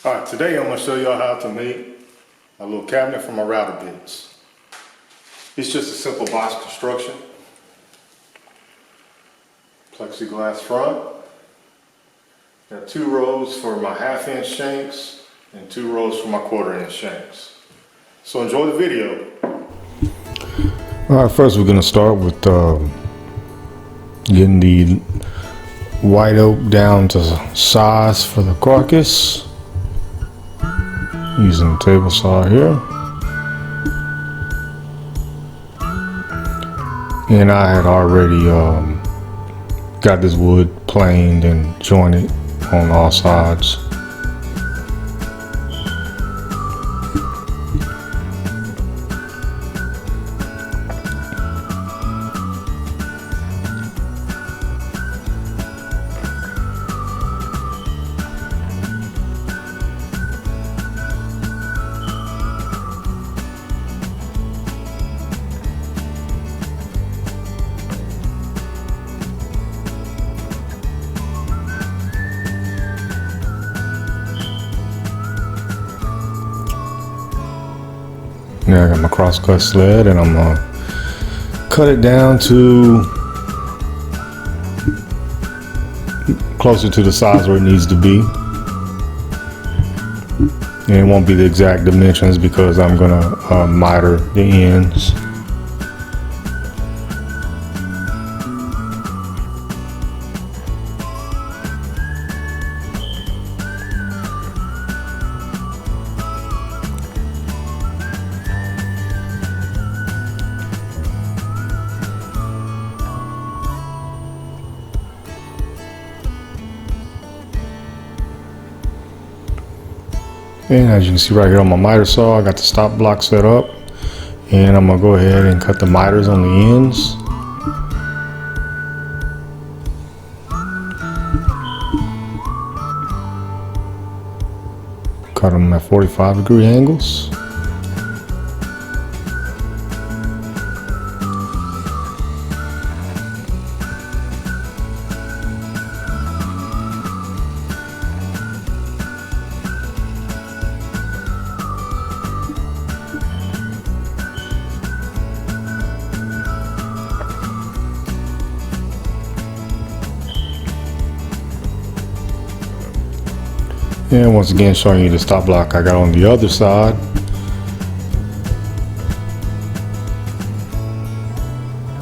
Alright, today I'm going to show y'all how to make a little cabinet for my router bits. It's just a simple box construction. Plexiglass front. Got 2 rows for my 1/2 inch shanks and 2 rows for my 1/4 inch shanks. So enjoy the video. Alright, first we're going to start with getting the white oak down to size for the carcass. Using the table saw here. And I had already got this wood planed and jointed on all sides. Now I got my crosscut sled and I'm gonna cut it down to closer to the size where it needs to be. And it won't be the exact dimensions because I'm gonna miter the ends. And as you can see right here on my miter saw, I got the stop block set up, and I'm gonna go ahead and cut the miters on the ends. Cut them at 45-degree angles. And once again, showing you the stop block I got on the other side.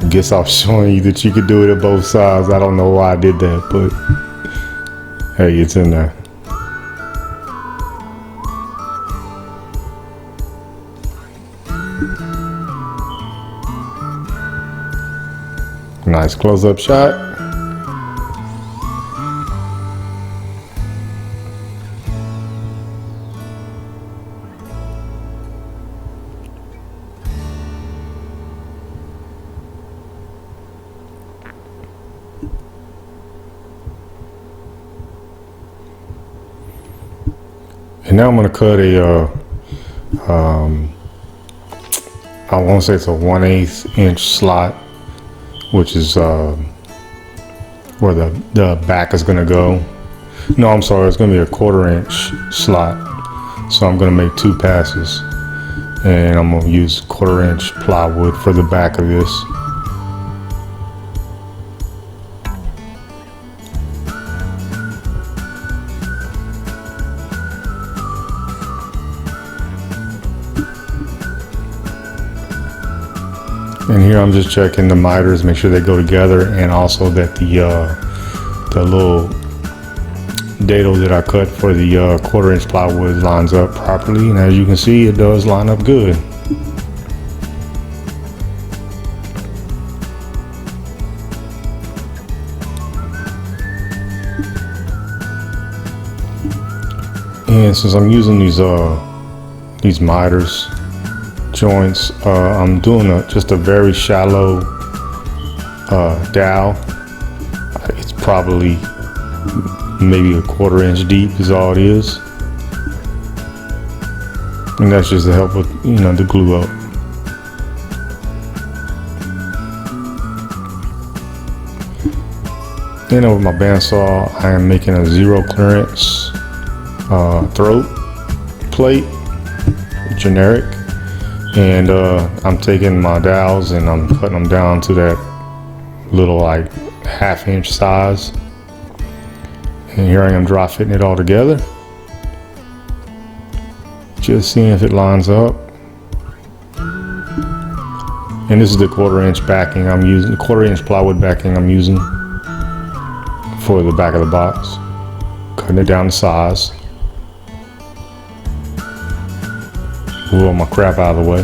I guess I was showing you that you could do it at both sides. I don't know why I did that, but hey, it's in there. Nice close-up shot. And now I'm going to cut a, I want to say it's a 1/8 inch slot, which is where the back is going to go. No, I'm sorry, it's going to be a 1/4 inch slot. So I'm going to make 2 passes. And I'm going to use 1/4 inch plywood for the back of this. And here I'm just checking the miters, make sure they go together, and also that the little dado that I cut for the 1/4 inch plywood lines up properly. And as you can see, it does line up good. And since I'm using these miters joints, I'm doing just a very shallow dowel. It's probably maybe a 1/4 inch deep is all it is, and that's just to help with the glue up. Then with my bandsaw, I am making a 0 clearance throat plate, generic. And I'm taking my dowels and I'm cutting them down to that little like 1/2 inch size. And here I am dry fitting it all together. Just seeing if it lines up. And this is the 1/4 inch backing I'm using, the 1/4 inch plywood backing I'm using for the back of the box. Cutting it down to size. Move all my crap out of the way.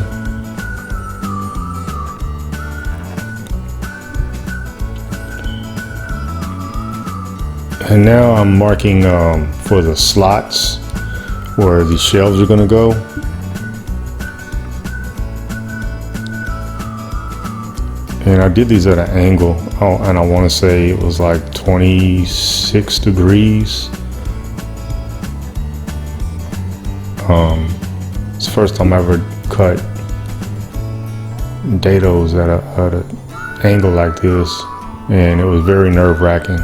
And now I'm marking for the slots where the shelves are gonna go. And I did these at an angle. Oh, and I wanna say it was like 26 degrees. It's the first time I ever cut dados at an angle like this, and it was very nerve-wracking.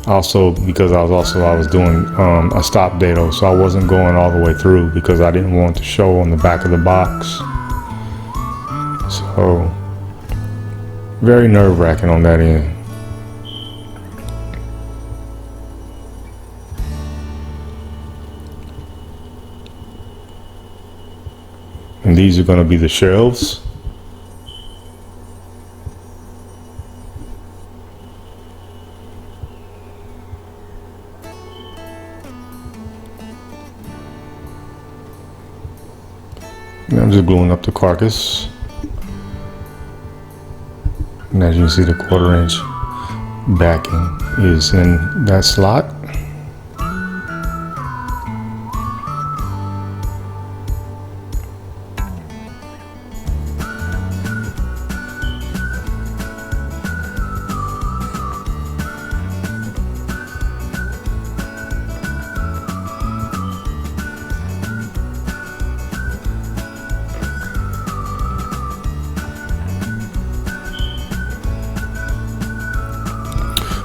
Also, because I was doing a stop dado, so I wasn't going all the way through because I didn't want to show on the back of the box. So, very nerve-wracking on that end. And these are going to be the shelves. And I'm just gluing up the carcass. And as you can see, the 1/4 inch backing is in that slot.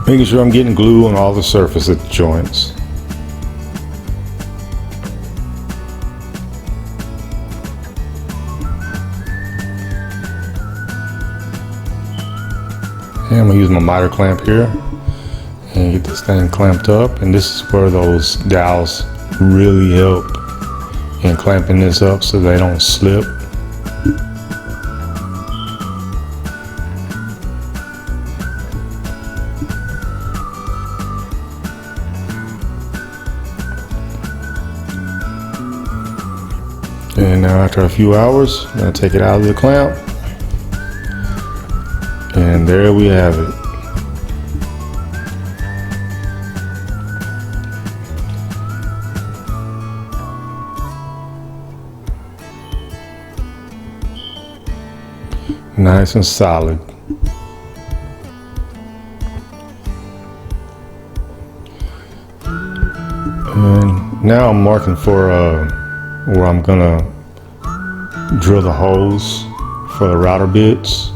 Making sure I'm getting glue on all the surface of the joints. And I'm gonna use my miter clamp here and get this thing clamped up. And this is where those dowels really help in clamping this up so they don't slip. And now after a few hours, I'm gonna take it out of the clamp. And there we have it. Nice and solid. And now I'm marking for where I'm gonna drill the holes for the router bits.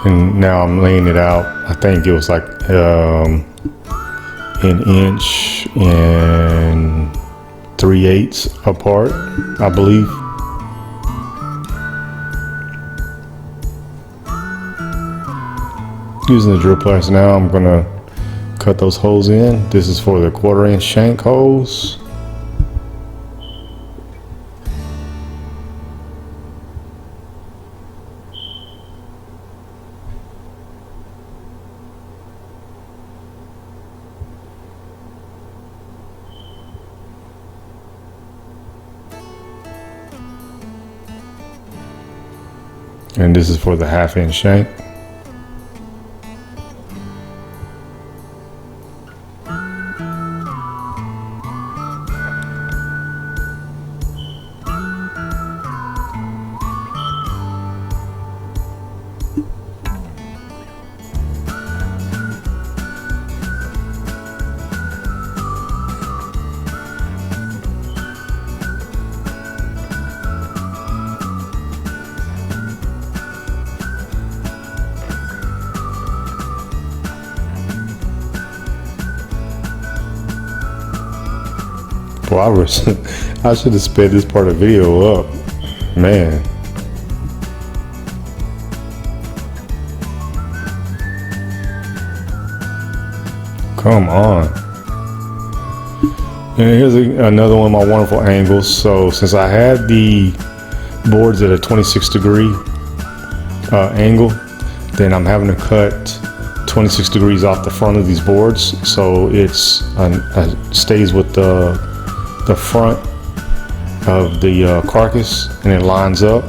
And now I'm laying it out. I think it was like an inch and 3/8 apart, I believe. Using the drill press now, I'm gonna cut those holes in. This is for the 1/4 inch shank holes. And this is for the 1/2 inch shank. Well, I should have sped this part of the video up, man. Come on. And here's another one of my wonderful angles. So since I had the boards at a 26-degree angle, then I'm having to cut 26 degrees off the front of these boards, so it's stays with the front of the carcass, and it lines up.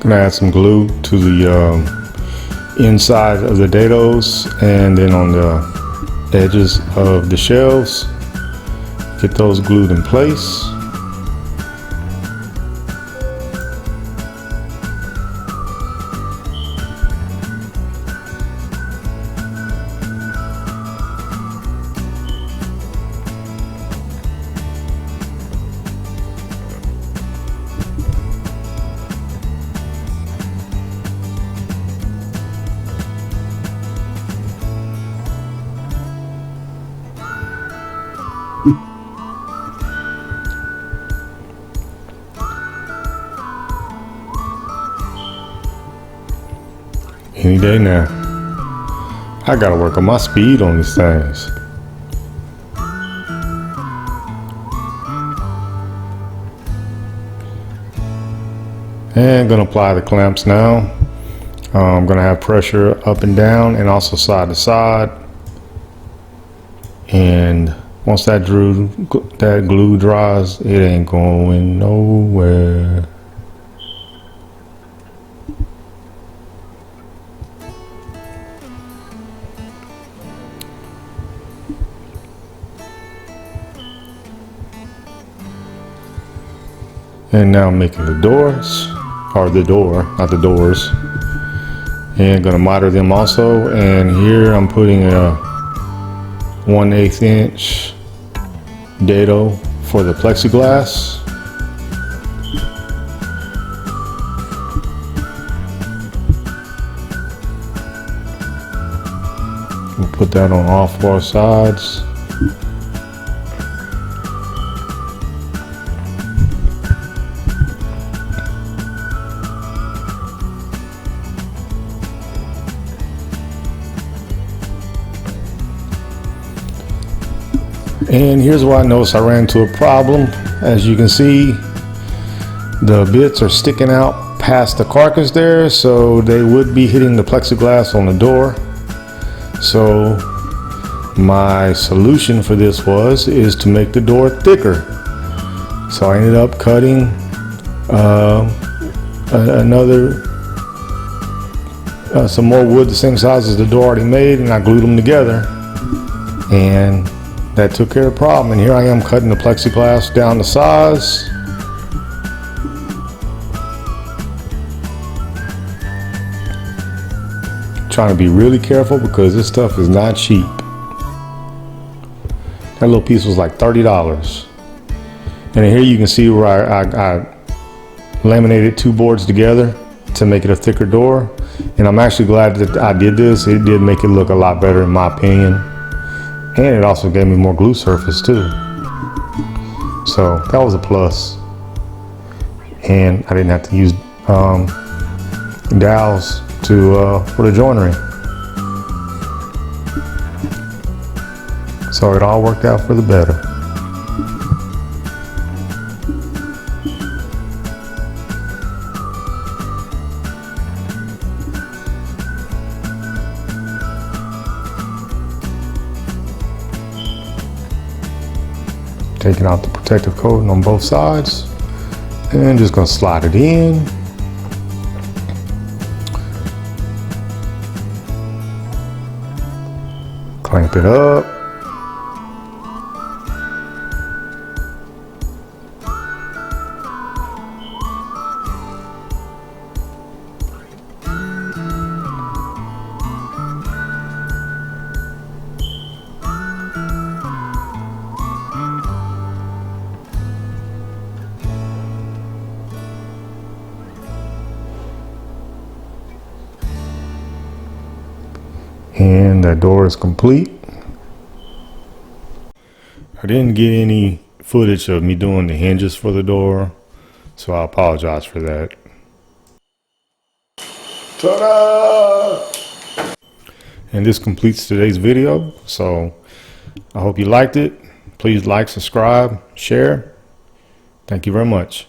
Gonna add some glue to the inside of the dados, and then on the edges of the shelves, get those glued in place. Any day now. I gotta work on my speed on these things. And gonna apply the clamps now. I'm gonna have pressure up and down and also side to side. And once that glue dries, it ain't going nowhere. And now I'm making the doors, or the door, not the doors. And gonna miter them also. And here I'm putting a 1/8 inch dado for the plexiglass. We'll put that on all 4 sides. And here's where I noticed I ran into a problem. As you can see, the bits are sticking out past the carcass there, so they would be hitting the plexiglass on the door. So my solution for this is to make the door thicker. So I ended up cutting some more wood the same size as the door already made, and I glued them together, and that took care of the problem. And here I am cutting the plexiglass down to size. Trying to be really careful because this stuff is not cheap. That little piece was like $30. And here you can see where I laminated 2 boards together to make it a thicker door. And I'm actually glad that I did this. It did make it look a lot better in my opinion. And it also gave me more glue surface too. So that was a plus. And I didn't have to use dowels for the joinery. So it all worked out for the better. Taking out the protective coating on both sides and just gonna slide it in. Clamp it up. And that door is complete. I didn't get any footage of me doing the hinges for the door, so I apologize for that. Ta-da! And this completes today's video, so I hope you liked it. Please like, subscribe, share. Thank you very much.